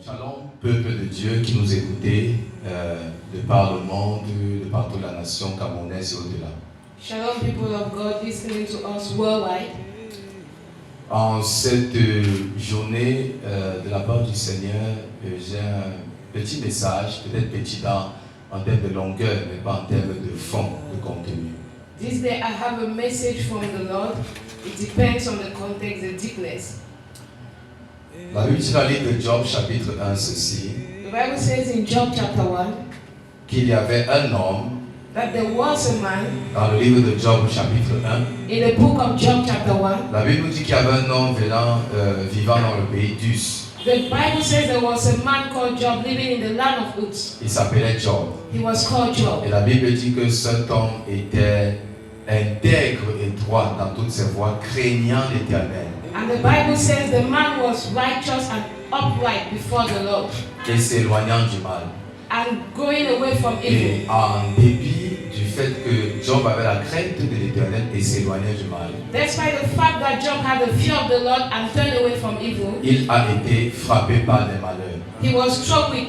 Shalom, peuple de Dieu qui nous écoutez de par le monde, de par toute la nation camerounaise et au-delà. Shalom, people of God listening to us worldwide. En cette journée de la part du Seigneur, j'ai un petit message, peut-être petit en termes de longueur, mais pas en termes de fond, de contenu. This day I have a message from the Lord. It depends on the context, the deepness. La Bible dit dans le livre de Job, chapitre 1, ceci. The Bible says in Job chapter 1 qu'il y avait un homme that there was a man dans le livre de Job, chapitre 1. in the book of Job chapter 1. La Bible dit qu'il y avait un homme vivant dans le pays d'Us. The Bible says there was a man called Job living in the land of Uz. Il s'appelait Job. He was called Job. Et la Bible dit que cet homme était intègre et droit dans toutes ses voies, craignant l'Éternel. And the Bible says the man was righteous and upright before the Lord. Et s'éloignant du mal. And going away from evil. Et en dépit du fait que Job avait la crainte de l'Éternel et s'éloignait du mal. Despite the fact that Job had the fear of the Lord and turned away from evil, il a été frappé par des malheurs. He was struck with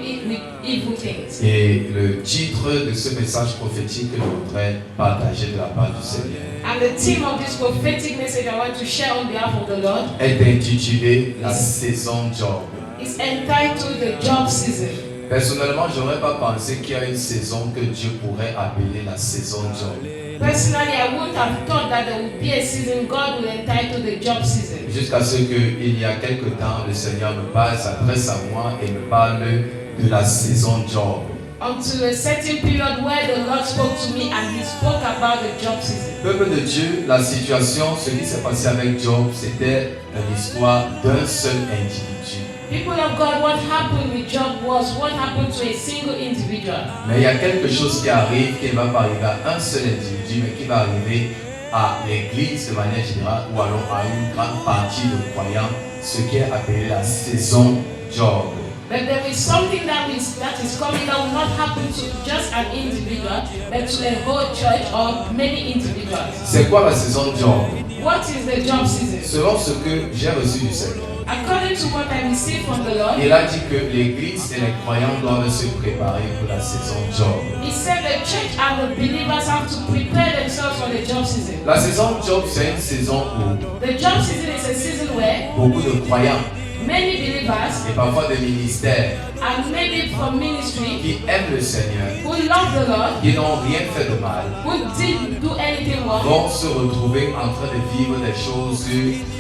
evil things. Et le titre de ce message prophétique que je voudrais partager de la part du Seigneur And the theme of this prophetic message I want to share on behalf of the Lord est intitulé La saison Job. is entitled the Job season. Personnellement, je n'aurais pas pensé qu'il y a une saison que Dieu pourrait appeler la saison Job. Personally, I wouldn't have thought that there would be a season God would entitle the Job season. Jusqu'à ce qu'il y a quelque temps, le Seigneur me parle, s'adresse à moi et me parle de la saison Job. Until a certain period where the Lord spoke to me and He spoke about the Job season. Peuple de Dieu, la situation, ce qui s'est passé avec Job, c'était l'histoire d'un seul individu. People of God, what happened with Job was what happened to a single individual. Mais il y a quelque chose qui arrive qui ne va pas arriver à un seul individu, mais qui va arriver à l'Église de manière générale ou alors à une grande partie de croyants, ce qui est appelé la saison Job. But there is something that is coming that will not happen to just an individual, but to a whole church or many individuals. C'est quoi la saison Job? What is the Job season? Selon ce que j'ai reçu du Seigneur, according to what I received from the Lord, il a dit que l'Église et les croyants doivent se préparer pour la saison Job. He said the church and the believers have to prepare themselves for the Job season. La saison Job, c'est une saison où The Job season is a season where beaucoup de croyants many believers et parfois des ministères and maybe from ministry qui aiment le Seigneur, who love the Lord, qui n'ont rien fait de mal, who didn't do anything wrong, vont se retrouver en train de vivre des choses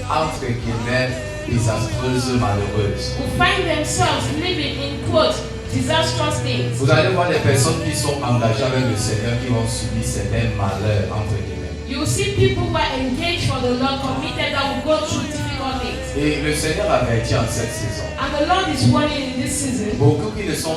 entre guillemets désastreuses, malheureuses. who find themselves living in quote disastrous things. Vous allez voir des personnes qui sont engagées avec le Seigneur qui vont subir certains malheurs entre guillemets. You will see people who are engaged for the Lord, committed, that will go through difficult things. Et le Seigneur avertit en cette saison. And the Lord is warning in this season. Beaucoup qui ne sont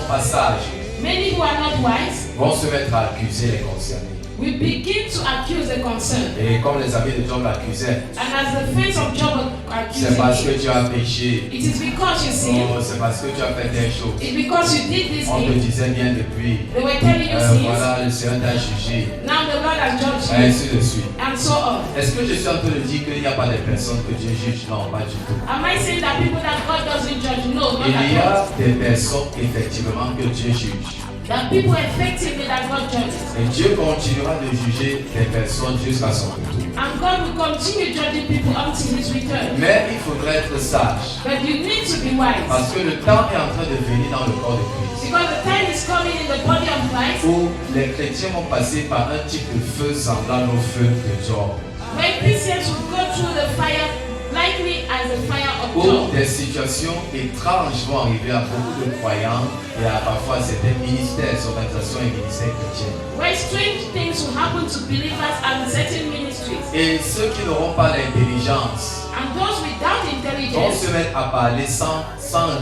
pas sages Many who are not wise vont se mettre à accuser les concernés. will begin to accuse the concerned. Et comme les amis de Job l'accusaient, And as the friends of Job accuse c'est parce que him, tu as péché. it is because you sin. Oh, c'est parce que tu as fait des choses. It's because you did this On te thing. disait bien depuis. They were telling you sins. Voilà, le Seigneur t'a jugé. Now the Lord has judged you. Ainsi de suite. And so on. Est-ce que je suis en train de dire qu'il n'y a pas de personnes que Dieu juge? Non, pas du tout. Am I saying that people that God doesn't judge? No, not Il y at all. a des personnes effectivement que Dieu juge. There are people effectively that God judges. Et Dieu continuera de juger des personnes jusqu'à son retour. And God will continue judging people until His return. Mais il faudrait être sage. But you need to be wise. Parce que le temps est en train de venir dans le corps de Christ. Because the time is coming in the body of Christ Où les chrétiens vont passer par un type de feu semblant au feu de Job. when Christians will go through the fire likely as the fire of Où Job. des situations étranges vont arriver à beaucoup de croyants et à parfois certains ministères, organisations et ministères chrétiens. Where strange things will happen to believers and certain ministries. Et ceux qui n'auront pas l'intelligence And those without On intelligence, se met à parler sans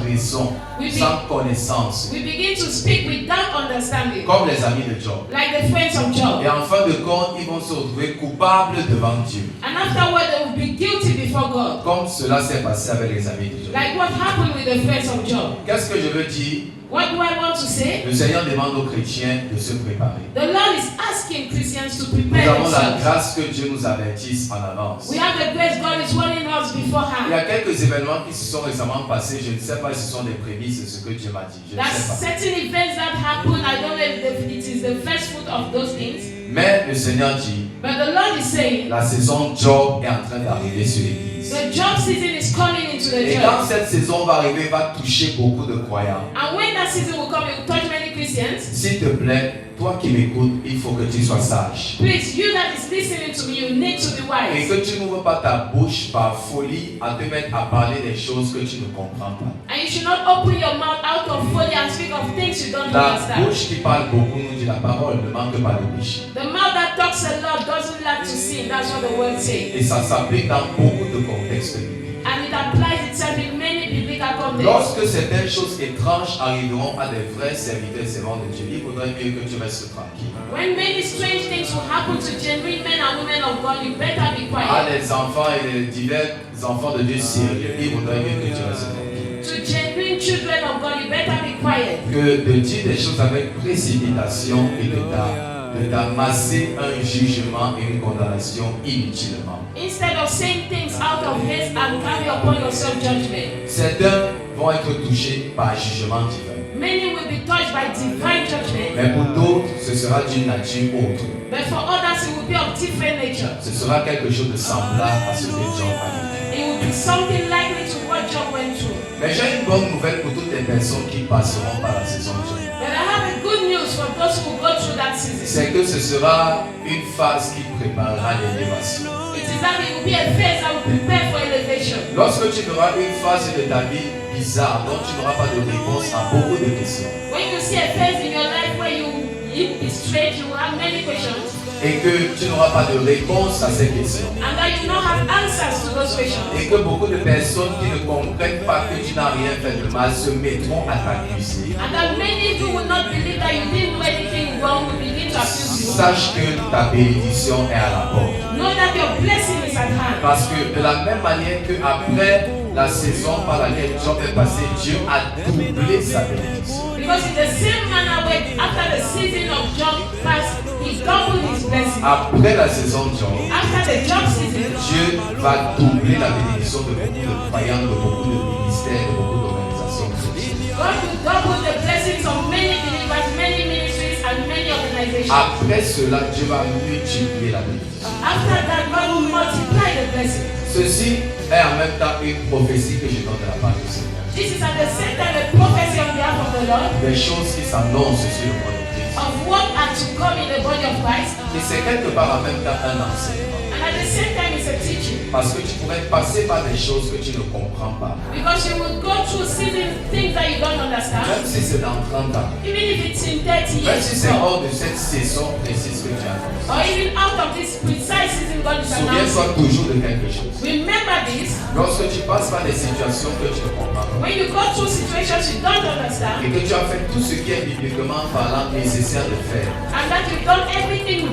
raison, sans connaissance, we begin to speak without understanding, comme les amis de Job. like the friends of Et Job. en fin de compte, ils vont se retrouver coupables devant Dieu. And afterward, they will be guilty before God, Comme cela s'est passé avec les amis de Job. like what happened with the friends of Job. Qu'est-ce que je veux dire? What do I want to say? Le Seigneur demande aux chrétiens de se préparer. The Lord is asking Christians to Nous prepare avons la themselves. grâce que Dieu nous avertisse en avance. We have the grace God is warning us Il y beforehand. a quelques événements qui se sont récemment passés. Je ne sais pas si ce sont des prémices de ce que Dieu m'a dit. Je ne There's sais pas. certain events that happen. I don't know if it is the first fruit of those things. Mais le Seigneur dit, But the Lord is saying, la saison Job est en train d'arriver sur l'église. the job season is coming into the Et quand church. cette saison va arriver, va toucher beaucoup de croyants. And when that season will come, it will touch many Christians. S'il te plaît, toi qui m'écoutes, il faut que tu sois sage. Please, you that is listening to me, you need to be Et wise. que tu n'ouvres pas ta bouche par folie à te mettre à parler des choses que tu ne comprends pas. And you should not open your mouth out of folly and speak of things you don't La understand. bouche qui parle beaucoup nous dit la parole, ne manque pas de péché. The mouth that talks a lot doesn't like to sin. That's what the word says. Et ça s'applique dans beaucoup de contextes bibliques. And it applies itself in many biblical contexts. Lorsque certaines choses étranges arriveront à des vrais serviteurs et servants de Dieu, il vaudrait mieux que tu restes tranquille. When many strange things will happen to genuine men and women of God, you better be À quiet. des enfants et des divers enfants de Dieu sérieux, il vaudrait mieux que tu restes tranquille. To genuine children of God, you better be quiet. Que de dire des choses avec précipitation et de d'amasser un jugement et une condamnation inutilement. Instead of saying things out of haste and carry upon yourself judgment, Certains vont être touchés par jugement divin. many will be touched by divine judgment, Mais pour d'autres, ce sera d'une nature autre. but for others it will be of different nature. Ce sera quelque chose de semblable à ce que Job a vécu. It will be something likely to what Job went through. Mais j'ai une bonne nouvelle pour toutes les personnes qui passeront par la saison de Job. But I have a good news for those who go through that season. C'est que ce sera une phase qui préparera l'élévation. It is that it will be a phase that will prepare for elevation. Lorsque tu auras une phase de ta vie bizarre, dont tu n'auras pas de réponse à beaucoup de questions, When you see a phase in your life where you be straight, you will have many questions, et que tu n'auras pas de réponse à ces questions, and that you don't have answers to those questions, et que beaucoup de personnes qui ne comprennent pas que tu n'as rien fait de mal se mettront à t'accuser, and that many of you will not believe that you didn't do anything wrong, will begin to accuse you. sache que ta bénédiction est à la porte. Know that your blessing is at hand. Parce que de la même manière qu'après la saison par laquelle Job est passé, Dieu a doublé sa bénédiction. Because in the same manner when after the season of Job passed, he doubled his blessing. Après la saison de Job, After the Job season, Dieu va doubler la bénédiction de beaucoup de croyants, de beaucoup de ministères, de beaucoup d'organisations. God will double the blessings of many believers, many ministries, and many organizations. Après cela, Dieu va multiplier la bénédiction. After that, God will multiply the blessing. Ceci est en même temps une prophétie que je donne de la part du Seigneur. This is at the same time a prophecy on behalf of the Lord Des choses qui s'annoncent sur le monde de Christ. of what are to come in the body of Christ, Et c'est quelque part en même temps un enseignement. and at the same time it's a teaching. Parce que tu pourrais passer par des choses que tu ne comprends pas. Because you will go through seasons, things that you don't understand, Même si c'est dans 30 ans. even if it's in 30 Même si c'est years, hors de cette saison précise que tu as. or even out of this precise season God is announcing. Souviens-toi toujours de quelque chose. Remember this, Lorsque tu passes par des situations que tu ne comprends pas, when you go through situations you don't understand, et que tu as fait tout ce qui est bibliquement parlant nécessaire de faire. and that you've done everything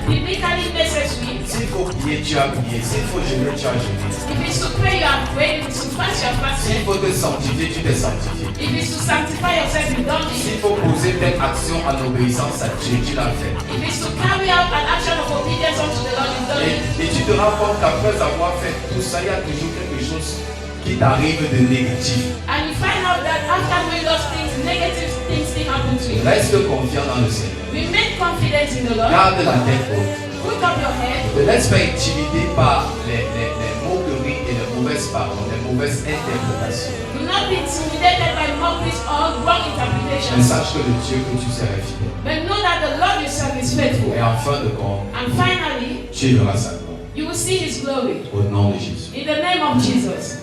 biblically necessary. S'il faut prier, tu as prié. S'il faut jeûner, tu as jeûné. If it's to pray, you have prayed. If it's to fast, you have S'il fasted. faut te sanctifier, tu t'es sanctifié. If it's to sanctify yourself, you've done S'il it. faut poser telle action en obéissance à Dieu, tu l'as fait. If it's to carry out an action of obedience unto the Lord, you've done it. Et tu te rends compte qu'après avoir fait tout ça, il y a toujours quelque chose qui t'arrive de négatif. And you find out that after doing those things, negative things still happen to you. Reste confiant dans le Seigneur. Remain confident in the Lord. Garde la tête haute. Put up your head. Ne laisse pas intimider par les moqueries et les mauvaises paroles, les mauvaises interprétations. Do not be intimidated by mockeries or wrong Mais interpretations. sache que le Dieu que tu seras fidèle. But know that the Lord yourself is faithful. Et en fin de compte, And finally, tu verras sa gloire. you will see His glory. Au nom de Jésus. In the name of Jesus.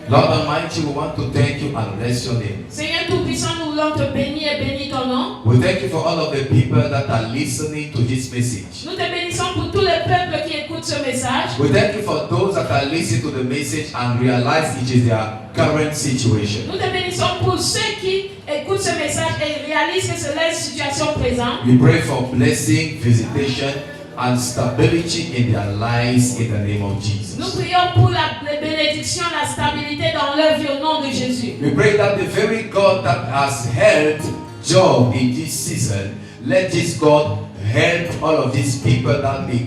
Lord Almighty, we want to thank you and bless your name. Seigneur Tout-Puissant, nous voulons te bénir et bénir ton nom. We thank you for all of the people that are listening to this message. Nous te bénissons pour tous les peuples qui écoutent écoutent ce message. We thank you for those that are listening to the message and realize it is their current situation. Nous te bénissons pour ceux qui écoutent ce message et réalisent que c'est leur situation présente. We pray for blessing, visitation, and stability in their lives in the name of Jesus. Nous prions pour la bénédiction, la stabilité dans leur vie au nom de Jésus. We pray that the very God that has helped Job in this season, let this God help all of these people that may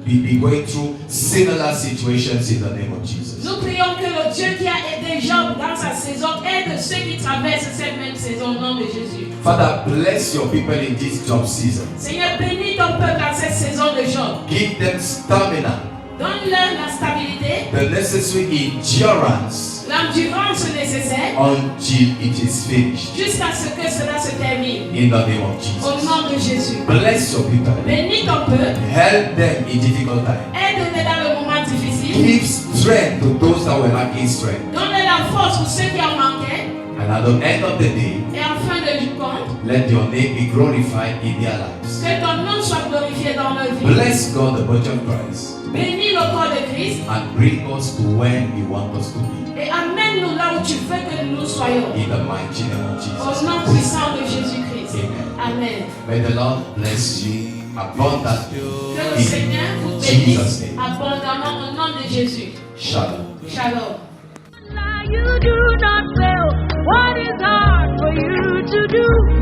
be going through similar situations in the name of Jesus. Nous prions que le Dieu qui a aidé Job dans sa saison aide ceux qui traversent cette même saison au nom de Jésus. Father, bless your people in this job season. Seigneur, bénis ton peuple dans cette saison de Job. Give them stamina, Donne-leur la stabilité, the necessary endurance l'endurance nécessaire until it is finished. jusqu'à ce que cela se termine. In the name of Au Jesus. nom de Jésus. Bless your people. Bénis ton peuple. Help them in difficult times. Aide-les dans le moment difficile. Give strength to those that were lacking strength. Donne-les la force pour ceux qui en manquaient. And at the end of the day, Et en fin de compte, let your name be glorified in their lives. que ton nom soit glorifié dans leur vie. Bless God, the body of Christ, Bénis le corps de Christ and bring us to where you want us to be. et amène-nous là où tu veux que nous soyons. In the mighty name of Au Jesus. nom puissant de Jésus-Christ. Amen. Amen. May the Lord bless you abundantly. Que le Seigneur vous bénisse Jesus' name. abondamment au nom de Jésus. Shalom. Shalom. You do not fail. What is hard for you to do?